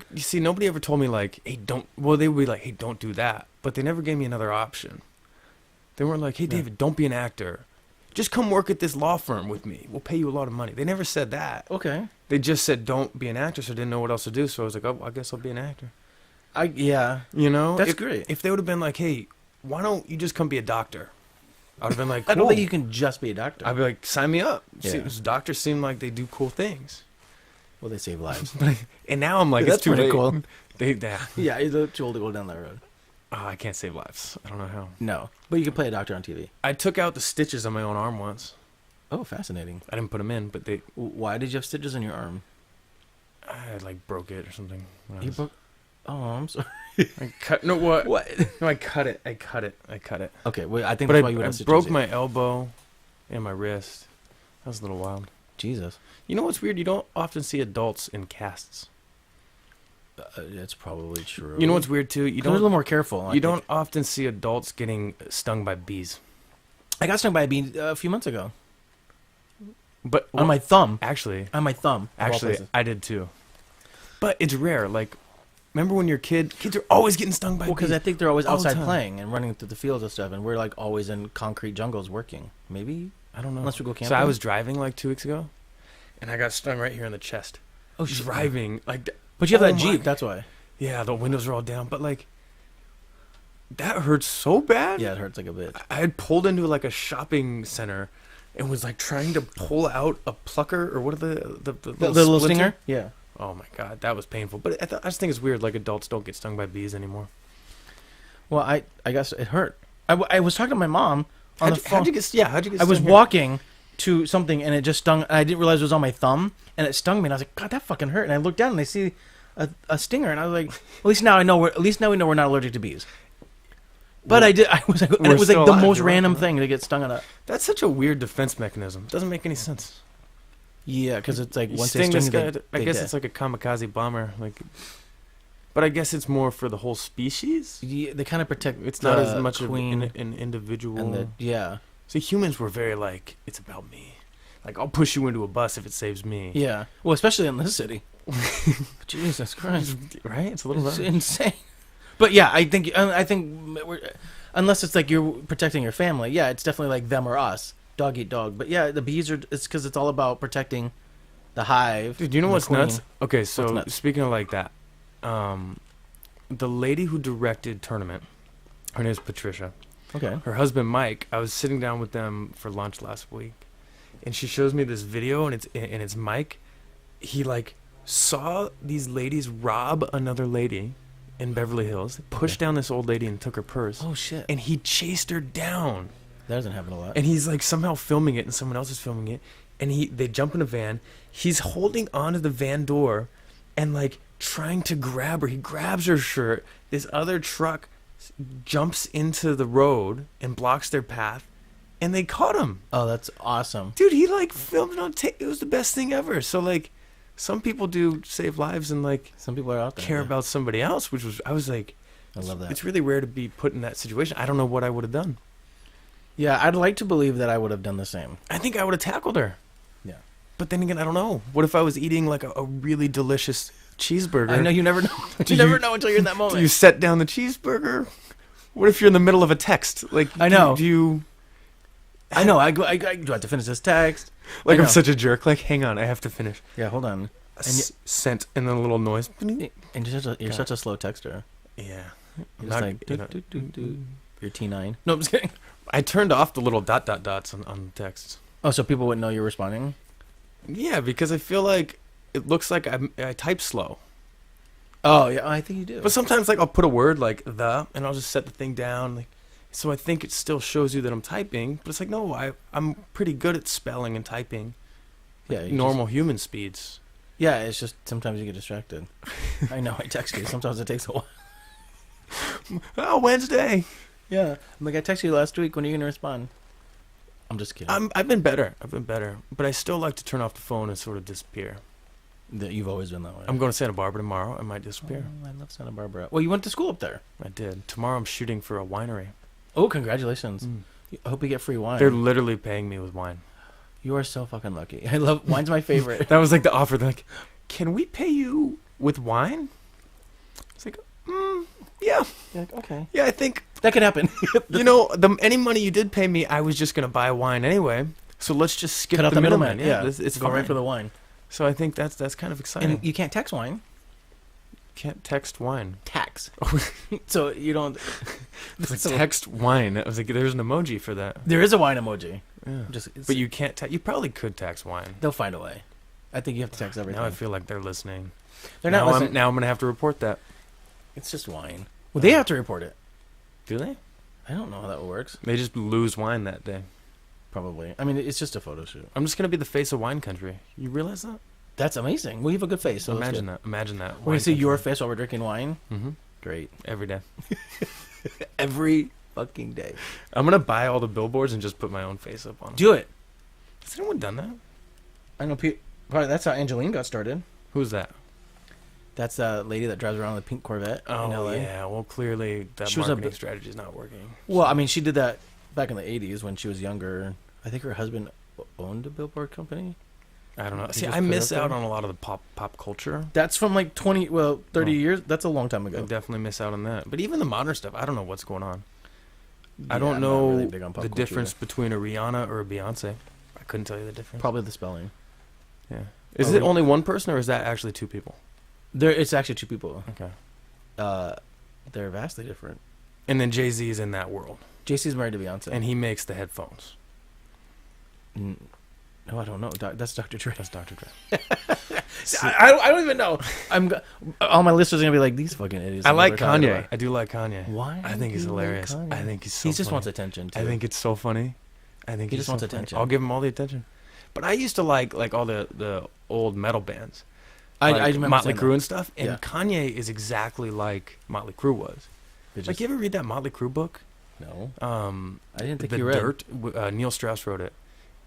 Speaker 2: told me, like, hey, don't, well, they would be like, hey, don't do that. But they never gave me another option. They weren't like, hey, David, don't be an actor. Just come work at this law firm with me. We'll pay you a lot of money. They never said that.
Speaker 3: Okay.
Speaker 2: They just said, don't be an actor, so I didn't know what else to do. So I was like, oh, I guess I'll be an actor.
Speaker 3: Yeah.
Speaker 2: You know?
Speaker 3: That's
Speaker 2: If-
Speaker 3: great.
Speaker 2: If they would have been like, hey, why don't you just come be a doctor? I would have been like, cool.
Speaker 3: I don't think you can just be a doctor.
Speaker 2: I'd be like, sign me up.
Speaker 3: Yeah.
Speaker 2: Doctors seem like they do cool things.
Speaker 3: Well, they save lives.
Speaker 2: And now I'm like,
Speaker 3: That's
Speaker 2: it's too
Speaker 3: pretty
Speaker 2: late.
Speaker 3: cool.
Speaker 2: Yeah.
Speaker 3: Yeah, you're too old to go down that road.
Speaker 2: Oh, I can't save lives. I don't know how.
Speaker 3: No, but you can play a doctor on TV.
Speaker 2: I took out the stitches on my own arm once.
Speaker 3: Oh, fascinating.
Speaker 2: I didn't put them in, but
Speaker 3: Why did you have stitches in your arm?
Speaker 2: I like broke it or something. when I
Speaker 3: You
Speaker 2: was-
Speaker 3: broke. Oh, I'm sorry.
Speaker 2: I cut. No, what?
Speaker 3: What?
Speaker 2: No, I cut it. I cut it.
Speaker 3: Okay, well, I think
Speaker 2: But
Speaker 3: that's why you would
Speaker 2: I
Speaker 3: have stitches.
Speaker 2: broke
Speaker 3: in.
Speaker 2: my elbow and my wrist. That was a little wild.
Speaker 3: Jesus.
Speaker 2: You know what's weird? You don't often see adults in casts.
Speaker 3: That's probably true.
Speaker 2: You know what's weird too? You
Speaker 3: They're a little
Speaker 2: don't.
Speaker 3: more careful. I
Speaker 2: You
Speaker 3: think.
Speaker 2: don't often see adults getting stung by bees.
Speaker 3: I got stung by a bee a few months ago
Speaker 2: But
Speaker 3: on my thumb.
Speaker 2: actually,
Speaker 3: On my thumb. of all
Speaker 2: actually,
Speaker 3: places.
Speaker 2: I did too. But it's rare. Like, remember when you're a kid? Kids are always getting stung by
Speaker 3: Well, because
Speaker 2: bees.
Speaker 3: I think they're always
Speaker 2: all the
Speaker 3: outside
Speaker 2: time.
Speaker 3: playing and running through the fields and stuff, and we're like always in concrete jungles working. Maybe.
Speaker 2: I don't know.
Speaker 3: Unless we go
Speaker 2: So
Speaker 3: camping.
Speaker 2: I was driving like 2 weeks ago, and I got stung right here in the chest.
Speaker 3: Oh, shit.
Speaker 2: Driving like.
Speaker 3: But you have
Speaker 2: Oh
Speaker 3: that
Speaker 2: my-
Speaker 3: Jeep. That's why.
Speaker 2: Yeah, the windows are all down, but like. That hurts so bad.
Speaker 3: Yeah, it hurts like a bit.
Speaker 2: I had pulled into like a shopping center, and was like trying to pull out a plucker or what are the
Speaker 3: The little
Speaker 2: splinter?
Speaker 3: stinger. Yeah.
Speaker 2: Oh my god, that was painful. But I just think it's weird. Like adults don't get stung by bees anymore.
Speaker 3: Well, I guess it hurt. I was talking to my mom on the phone.
Speaker 2: How'd you get? Yeah, how'd you get?
Speaker 3: I was
Speaker 2: stung here?
Speaker 3: walking to something and it just stung. And I didn't realize it was on my thumb, and it stung me. And I was like, God, that fucking hurt. And I looked down and I see a stinger, and I was like, at least now I know. At least now we know we're not allergic to bees. But I did. I was like, and
Speaker 2: We're
Speaker 3: it was like
Speaker 2: still
Speaker 3: the
Speaker 2: alive,
Speaker 3: most
Speaker 2: you're right,
Speaker 3: random
Speaker 2: yeah.
Speaker 3: thing to get stung on a.
Speaker 2: That's such a weird defense mechanism. Doesn't make any sense.
Speaker 3: Yeah, because it's like
Speaker 2: You
Speaker 3: once they
Speaker 2: sting
Speaker 3: sting
Speaker 2: this
Speaker 3: you,
Speaker 2: guy.
Speaker 3: they
Speaker 2: I guess
Speaker 3: die.
Speaker 2: it's like a kamikaze bomber. Like, but I guess it's more for the whole species.
Speaker 3: Yeah, they kind of protect.
Speaker 2: It's not
Speaker 3: the
Speaker 2: as much of
Speaker 3: queen
Speaker 2: an individual.
Speaker 3: and the yeah.
Speaker 2: So humans were very like, it's about me. Like I'll push you into a bus if it saves me.
Speaker 3: Yeah. Well, especially in this city. Jesus Christ.
Speaker 2: Right? It's a little
Speaker 3: It's
Speaker 2: rough.
Speaker 3: insane. But yeah, I think unless it's like you're protecting your family, yeah, it's definitely like them or us, dog eat dog. But yeah, the bees are. It's because it's all about protecting the hive.
Speaker 2: Dude, you know
Speaker 3: and the
Speaker 2: what's
Speaker 3: queen.
Speaker 2: nuts? Okay, so
Speaker 3: What's nuts?
Speaker 2: speaking of like that, the lady who directed Tournament, her name is Patricia.
Speaker 3: Okay.
Speaker 2: Her husband Mike, I was sitting down with them for lunch last week, and she shows me this video, and it's Mike. He like saw these ladies rob another lady in Beverly Hills. They pushed down this old lady and took her purse,
Speaker 3: Oh shit.
Speaker 2: and he chased her down.
Speaker 3: That doesn't happen a lot.
Speaker 2: And he's like somehow filming it, and someone else is filming it, and they jump in a van. He's holding onto the van door, and like trying to grab her. He grabs her shirt. This other truck jumps into the road and blocks their path, and they caught him.
Speaker 3: Oh, that's awesome.
Speaker 2: Dude, he like filmed it on tape. It was the best thing ever. So like, some people do save lives and like
Speaker 3: Some people are out there.
Speaker 2: care
Speaker 3: yeah.
Speaker 2: about somebody else, which was I was like,
Speaker 3: I love that.
Speaker 2: it's really rare to be put in that situation. I don't know what I would have done.
Speaker 3: Yeah, I'd like to believe that I would have done the same.
Speaker 2: I think I would have tackled her.
Speaker 3: Yeah.
Speaker 2: But then again, I don't know. What if I was eating like a really delicious cheeseburger?
Speaker 3: I know you never know.
Speaker 2: Do
Speaker 3: you never
Speaker 2: you-
Speaker 3: know until you're in that moment.
Speaker 2: Do you set down the cheeseburger? What if you're in the middle of a text? Like
Speaker 3: I know.
Speaker 2: Do you
Speaker 3: I know. I do I have to finish this text.
Speaker 2: like
Speaker 3: I
Speaker 2: I'm
Speaker 3: know.
Speaker 2: such a jerk? Like, hang on, I have to finish.
Speaker 3: Yeah, hold on.
Speaker 2: Sent and then a little noise.
Speaker 3: And you're
Speaker 2: God.
Speaker 3: such a slow texter.
Speaker 2: Yeah.
Speaker 3: You're
Speaker 2: I'm
Speaker 3: just
Speaker 2: not-
Speaker 3: like
Speaker 2: you know,
Speaker 3: You're T9. No, I'm just kidding.
Speaker 2: I turned off the little dots on the texts.
Speaker 3: Oh, so people wouldn't know you're responding?
Speaker 2: Yeah, because I feel like it looks like I type slow.
Speaker 3: Oh yeah, I think you do.
Speaker 2: But sometimes like I'll put a word like the and I'll just set the thing down like so I think it still shows you that I'm typing, but it's like no, I'm pretty good at spelling and typing.
Speaker 3: yeah, you
Speaker 2: Normal human speeds.
Speaker 3: Just, yeah, it's just sometimes you get distracted. I know. I text you. Sometimes it takes a while.
Speaker 2: Oh, Wednesday.
Speaker 3: Yeah, I'm like I texted you last week. When are you gonna respond? I'm just kidding.
Speaker 2: I've been better, but I still like to turn off the phone and sort of disappear.
Speaker 3: That you've always been that way.
Speaker 2: I'm going to Santa Barbara tomorrow. I might disappear.
Speaker 3: Oh, I love Santa Barbara. Well, you went to school up there.
Speaker 2: I did. Tomorrow I'm shooting for a winery.
Speaker 3: Oh, congratulations! I hope you get free wine.
Speaker 2: They're literally paying me with wine.
Speaker 3: You are so fucking lucky. I love wine's my favorite.
Speaker 2: That was like the offer. They're like, can we pay you with wine? It's like, yeah.
Speaker 3: You're like, okay,
Speaker 2: Yeah, I think,
Speaker 3: that could happen.
Speaker 2: you know, any money you did pay me, I was just going to buy wine anyway. So let's just skip
Speaker 3: Cut out the middleman. Yeah,
Speaker 2: it's
Speaker 3: go
Speaker 2: fine.
Speaker 3: right for the wine.
Speaker 2: So I think that's kind of exciting.
Speaker 3: And you can't text wine.
Speaker 2: Can't text wine.
Speaker 3: Tax. So you don't.
Speaker 2: It's like
Speaker 3: So-
Speaker 2: text wine. I was like, there's an emoji for that.
Speaker 3: There is a wine emoji.
Speaker 2: Yeah.
Speaker 3: Just,
Speaker 2: But you can't. You probably could text wine.
Speaker 3: They'll find a way. I think you have to tax everything.
Speaker 2: Now I feel like they're listening.
Speaker 3: They're not listening.
Speaker 2: Now I'm gonna have to report that.
Speaker 3: It's just wine. Well, they have to report it.
Speaker 2: Do they?
Speaker 3: I don't know how that works.
Speaker 2: They just lose wine that day.
Speaker 3: Probably. I mean, it's just a photo shoot.
Speaker 2: I'm just gonna be the face of wine country. You realize that?
Speaker 3: That's amazing. Well, you have a good face. So
Speaker 2: Imagine that. Imagine that.
Speaker 3: We're gonna see your face while we're drinking wine.
Speaker 2: Mm-hmm.
Speaker 3: Great.
Speaker 2: Every day.
Speaker 3: Every fucking day.
Speaker 2: I'm gonna buy all the billboards and just put my own face up on them.
Speaker 3: Do it.
Speaker 2: Has anyone done that?
Speaker 3: I know. Probably that's how Angeline got started.
Speaker 2: Who's that?
Speaker 3: That's a lady that drives around with a pink Corvette in
Speaker 2: Oh
Speaker 3: LA.
Speaker 2: yeah. Well, clearly that
Speaker 3: She was a
Speaker 2: marketing strategy is not working.
Speaker 3: Well, I mean, she did that back in the 80s when she was younger. I think her husband owned a billboard company.
Speaker 2: I don't know.
Speaker 3: He
Speaker 2: See,
Speaker 3: just
Speaker 2: I
Speaker 3: put
Speaker 2: miss
Speaker 3: it up
Speaker 2: out
Speaker 3: there?
Speaker 2: on a lot of the pop culture.
Speaker 3: That's from like 30
Speaker 2: Oh.
Speaker 3: years. That's a long time
Speaker 2: I
Speaker 3: ago.
Speaker 2: definitely miss out on that. But even the modern stuff, I don't know what's going on. I
Speaker 3: Yeah,
Speaker 2: don't
Speaker 3: I'm not
Speaker 2: know
Speaker 3: really big on pop
Speaker 2: the
Speaker 3: culture
Speaker 2: difference
Speaker 3: either.
Speaker 2: between a Rihanna or a Beyonce. I couldn't tell you the difference.
Speaker 3: Probably the spelling.
Speaker 2: Yeah. Is
Speaker 3: Are
Speaker 2: it
Speaker 3: we-
Speaker 2: only one person or is that actually two people?
Speaker 3: It's actually two people.
Speaker 2: Okay.
Speaker 3: They're vastly different.
Speaker 2: And then Jay-Z is in that world.
Speaker 3: JC's married to Beyonce.
Speaker 2: And he makes the headphones.
Speaker 3: No, I don't know. That's Dr. Dre.
Speaker 2: That's Dr. Dre.
Speaker 3: I don't even know. All my listeners are gonna be like, these fucking idiots.
Speaker 2: I
Speaker 3: know what
Speaker 2: like
Speaker 3: they're talking
Speaker 2: Kanye.
Speaker 3: about.
Speaker 2: I do like Kanye.
Speaker 3: Why?
Speaker 2: I think he's
Speaker 3: do you like
Speaker 2: hilarious.
Speaker 3: Kanye?
Speaker 2: I think he's so
Speaker 3: He just
Speaker 2: funny.
Speaker 3: wants attention too.
Speaker 2: I think it's so funny. I think
Speaker 3: He
Speaker 2: he's
Speaker 3: just wants
Speaker 2: so funny.
Speaker 3: attention.
Speaker 2: I'll give him all the attention. But I used to like all the old metal bands.
Speaker 3: I
Speaker 2: Like
Speaker 3: remember
Speaker 2: Motley
Speaker 3: saying
Speaker 2: Crue
Speaker 3: that.
Speaker 2: and stuff. And
Speaker 3: Yeah.
Speaker 2: Kanye is exactly like Motley Crue was.
Speaker 3: They just-
Speaker 2: Like, you ever read that Motley Crue book?
Speaker 3: no,
Speaker 2: I
Speaker 3: I didn't think
Speaker 2: The
Speaker 3: you read.
Speaker 2: Dirt. Neil Strauss wrote it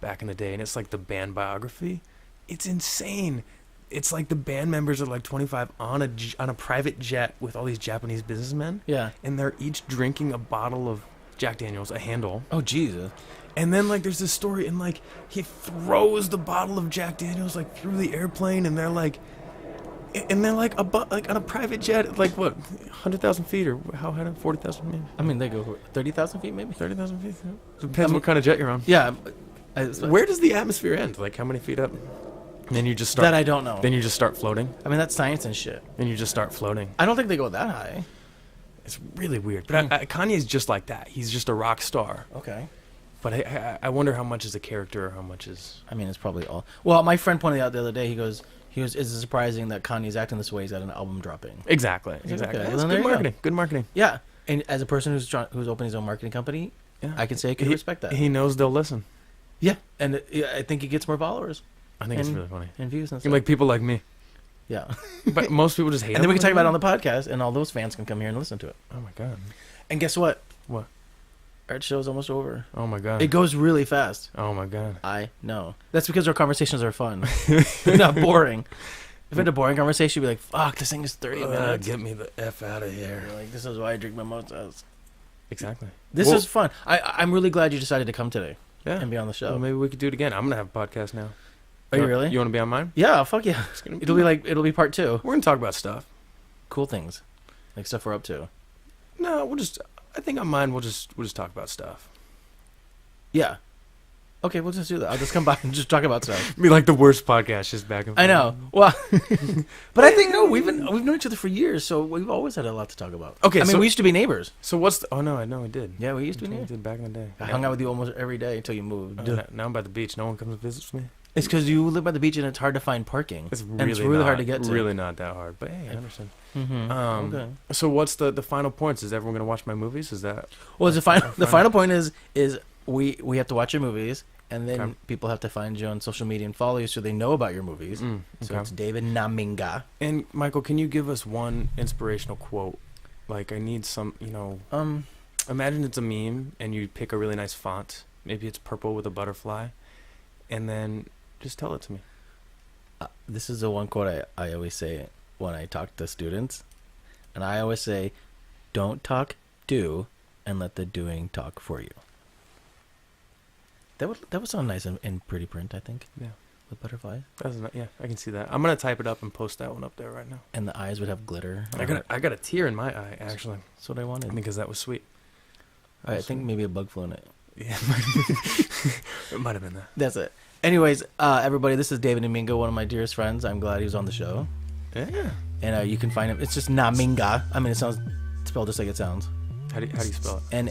Speaker 2: back in the day, and it's like the band biography. It's insane. It's like the band members are like 25 on a private jet with all these Japanese businessmen,
Speaker 3: Yeah.
Speaker 2: and they're each drinking a bottle of Jack Daniels, a handle.
Speaker 3: Oh Jesus.
Speaker 2: And then like there's this story, and like he throws the bottle of Jack Daniels like through the airplane, and they're like on a private jet, like what, 100,000 feet or how high? 40,000 maybe.
Speaker 3: I mean, they go 30,000 feet, maybe.
Speaker 2: 30,000 feet. Depends
Speaker 3: I mean-
Speaker 2: what kind of jet you're on.
Speaker 3: Yeah.
Speaker 2: Where does the atmosphere end? Like how many feet up? And then you just start.
Speaker 3: That I don't know.
Speaker 2: Then you just start floating.
Speaker 3: I mean, that's science and shit.
Speaker 2: Then you just start floating.
Speaker 3: I don't think they go that high.
Speaker 2: It's really weird. But Kanye's just like that. He's just a rock star.
Speaker 3: Okay.
Speaker 2: But I wonder how much is a character, how much is.
Speaker 3: I mean, it's probably all. Well, my friend pointed out the other day. He goes, "Is it surprising that Kanye's acting this way? He's got an album dropping."
Speaker 2: Exactly.
Speaker 3: like,
Speaker 2: Exactly.
Speaker 3: okay,
Speaker 2: That's
Speaker 3: well, there
Speaker 2: good
Speaker 3: you go.
Speaker 2: marketing. Good marketing.
Speaker 3: Yeah. And as a person who's opening his own marketing company,
Speaker 2: Yeah.
Speaker 3: I can say I can respect that.
Speaker 2: He knows they'll listen.
Speaker 3: Yeah. And I think he gets more followers
Speaker 2: I think it's
Speaker 3: And-
Speaker 2: really funny.
Speaker 3: and views and stuff.
Speaker 2: Like people like me.
Speaker 3: Yeah.
Speaker 2: But most people just hate
Speaker 3: And then we
Speaker 2: him.
Speaker 3: can talk about it on the podcast, and all those fans can come here and listen to it.
Speaker 2: Oh my god.
Speaker 3: And guess what?
Speaker 2: What?
Speaker 3: Our show's almost over.
Speaker 2: Oh my god.
Speaker 3: It goes really fast.
Speaker 2: Oh my god.
Speaker 3: I know. That's because our conversations are fun. They're not boring. If we had a boring conversation, you'd be like, fuck, this thing is 30 minutes.
Speaker 2: Get me the F out of here.
Speaker 3: You're like, this is why I drink mimosas.
Speaker 2: Exactly.
Speaker 3: This
Speaker 2: Well-
Speaker 3: is fun. I'm really glad you decided to come today
Speaker 2: Yeah.
Speaker 3: and be on the show.
Speaker 2: Well, maybe we could do it again. I'm gonna have a podcast now.
Speaker 3: Are you really?
Speaker 2: You want to be on mine?
Speaker 3: Yeah, fuck yeah.
Speaker 2: It's gonna
Speaker 3: It'll be part 2.
Speaker 2: We're gonna talk about stuff.
Speaker 3: Cool things. Like stuff we're up to.
Speaker 2: No, I think on mine we'll just talk about stuff.
Speaker 3: Yeah. Okay, we'll just do that. I'll just come by and just talk about stuff.
Speaker 2: Be like the worst podcast, just back and forth.
Speaker 3: I know. Well, but I think no, we've known each other for years, so we've always had a lot to talk about.
Speaker 2: Okay,
Speaker 3: I mean,
Speaker 2: so-
Speaker 3: we used to be neighbors.
Speaker 2: So what's the? Oh no, I know I did.
Speaker 3: Yeah, we used to be
Speaker 2: I
Speaker 3: neighbors.
Speaker 2: did back in the day.
Speaker 3: I hung out with you almost every day until you moved.
Speaker 2: Now I'm by the beach. No one comes and visits me.
Speaker 3: It's because you live by the beach and it's hard to find parking.
Speaker 2: It's
Speaker 3: and
Speaker 2: really,
Speaker 3: it's really
Speaker 2: not,
Speaker 3: hard to get to.
Speaker 2: Really not that hard. But hey, I understand.
Speaker 3: Mm-hmm. Okay.
Speaker 2: So what's the final points? Is everyone gonna watch my movies? Is that?
Speaker 3: Well, the final point is we have to watch your movies, and then
Speaker 2: Okay.
Speaker 3: people have to find you on social media and follow you so they know about your movies. So
Speaker 2: Okay.
Speaker 3: it's David Namminga.
Speaker 2: And Michael, can you give us one inspirational quote? Like I need some, imagine it's a meme and you pick a really nice font. Maybe it's purple with a butterfly, and then just tell it to me.
Speaker 3: This is the one quote I always say when I talk to students, and I always say, "Don't talk, do, and let the doing talk for you." That would sound nice in pretty print, I think.
Speaker 2: Yeah.
Speaker 3: With butterflies,
Speaker 2: Yeah, I can see that. I'm gonna type it up and post that one up there right now.
Speaker 3: and the eyes would have glitter.
Speaker 2: I got a tear in my eye actually
Speaker 3: That's what I wanted.
Speaker 2: because that was sweet.
Speaker 3: I think maybe a bug flew in it.
Speaker 2: Yeah, it might have been that.
Speaker 3: That's it. Anyways, everybody, this is David Namminga, one of my dearest friends. I'm glad he was on the show.
Speaker 2: Yeah.
Speaker 3: And you can find him. It's just Namminga. I mean, it sounds spelled just like it sounds.
Speaker 2: How do you spell it?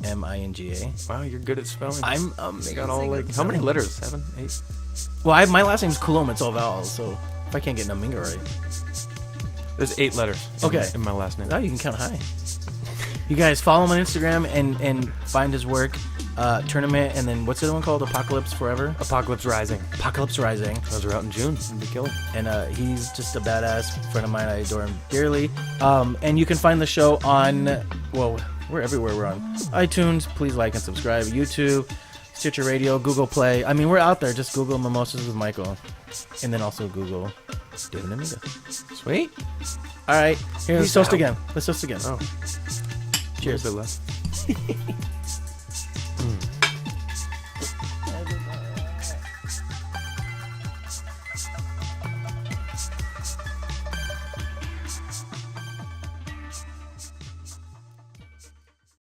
Speaker 3: Namminga.
Speaker 2: Wow, you're good at spelling.
Speaker 3: I'm
Speaker 2: You
Speaker 3: amazing.
Speaker 2: got all like how many letters? 7, 8.
Speaker 3: Well, my last name's Colom. It's all vowels, so if I can't get Namminga right.
Speaker 2: There's 8 letters. In my last name.
Speaker 3: Oh, you can count high. You guys follow him on Instagram and find his work. Tournament, and then what's the other one called? Apocalypse Forever?
Speaker 2: Apocalypse Rising.
Speaker 3: Apocalypse Rising.
Speaker 2: Those are out in June. It'll be killer.
Speaker 3: And he's just a badass friend of mine. I adore him dearly. And you can find the show on, well, we're everywhere. We're on iTunes. Please like and subscribe. YouTube, Stitcher Radio, Google Play. I mean, we're out there. Just Google Mimosas with Michael. And then also Google David Namminga.
Speaker 2: Sweet.
Speaker 3: All right. Here, let's
Speaker 2: Peace
Speaker 3: toast
Speaker 2: out.
Speaker 3: again. Let's toast again.
Speaker 2: Oh.
Speaker 3: Cheers.
Speaker 2: A little bit less.